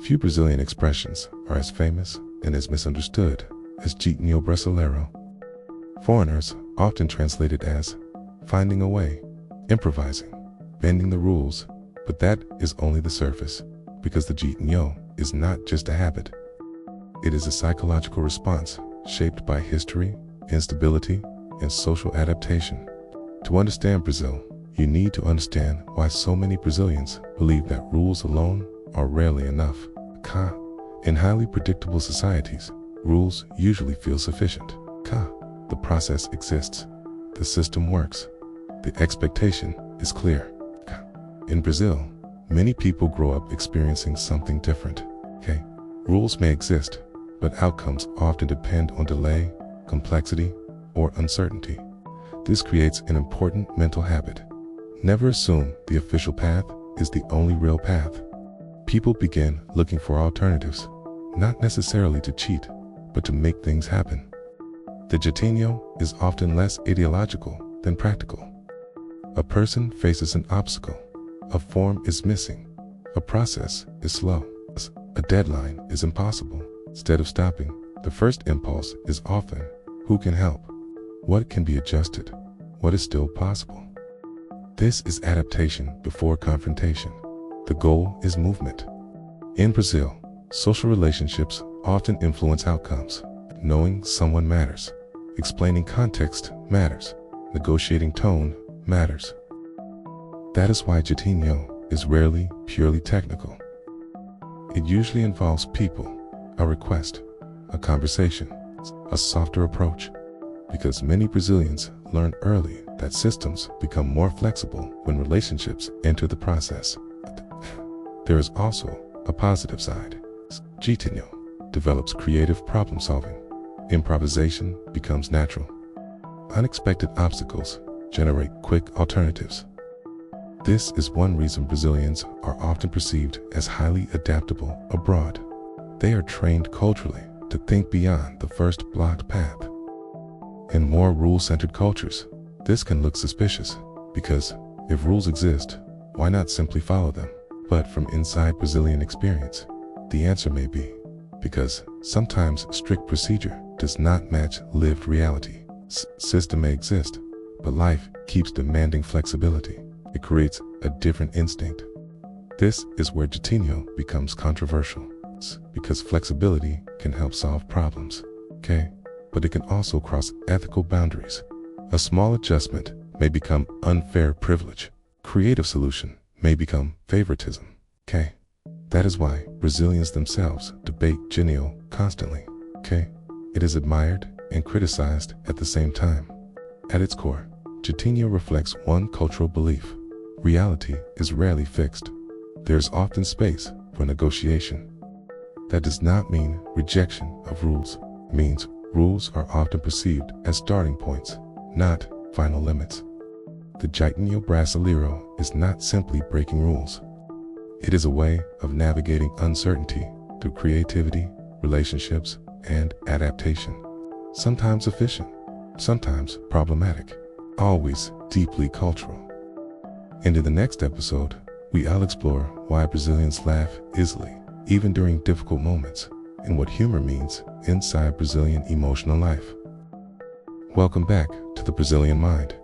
Few Brazilian expressions are as famous and as misunderstood as Jeitinho Brasileiro. Foreigners often translate it as finding a way, improvising, bending the rules, but that is only the surface, because the Jeitinho is not just a habit. It is a psychological response shaped by history, instability, and social adaptation. To understand Brazil, you need to understand why so many Brazilians believe that rules alone are rarely enough. In highly predictable societies, rules usually feel sufficient. The process exists. The system works. The expectation is clear. In Brazil, many people grow up experiencing something different. Rules may exist, but outcomes often depend on delay, complexity, or uncertainty. This creates an important mental habit. Never assume the official path is the only real path. People begin looking for alternatives, not necessarily to cheat, but to make things happen. The Jeitinho is often less ideological than practical. A person faces an obstacle, a form is missing, a process is slow, a deadline is impossible. Instead of stopping, the first impulse is often, who can help? What can be adjusted? What is still possible? This is adaptation before confrontation. The goal is movement. In Brazil, social relationships often influence outcomes. Knowing someone matters. Explaining context matters. Negotiating tone matters. That is why Jeitinho is rarely purely technical. It usually involves people, a request, a conversation, a softer approach. Because many Brazilians learn early that systems become more flexible when relationships enter the process. There is also a positive side. Jeitinho develops creative problem solving. Improvisation becomes natural. Unexpected obstacles generate quick alternatives. This is one reason Brazilians are often perceived as highly adaptable abroad. They are trained culturally to think beyond the first blocked path. In more rule-centered cultures, this can look suspicious, because if rules exist, why not simply follow them? But from inside Brazilian experience, the answer may be, because sometimes strict procedure does not match lived reality. System may exist, but life keeps demanding flexibility. It creates a different instinct. This is where Jeitinho becomes controversial, because flexibility can help solve problems, but it can also cross ethical boundaries. A small adjustment may become unfair privilege. Creative solution may become favoritism. That is why Brazilians themselves debate Jeitinho constantly. It is admired and criticized at the same time. At its core, Jeitinho reflects one cultural belief. Reality is rarely fixed. There's often space for negotiation. That does not mean rejection of rules. It means rules are often perceived as starting points, not final limits. The Jeitinho Brasileiro is not simply breaking rules. It is a way of navigating uncertainty through creativity, relationships, and adaptation. Sometimes efficient, sometimes problematic, always deeply cultural. And in the next episode, we'll explore why Brazilians laugh easily, even during difficult moments, and what humor means inside Brazilian emotional life. Welcome back to the Brazilian Mind.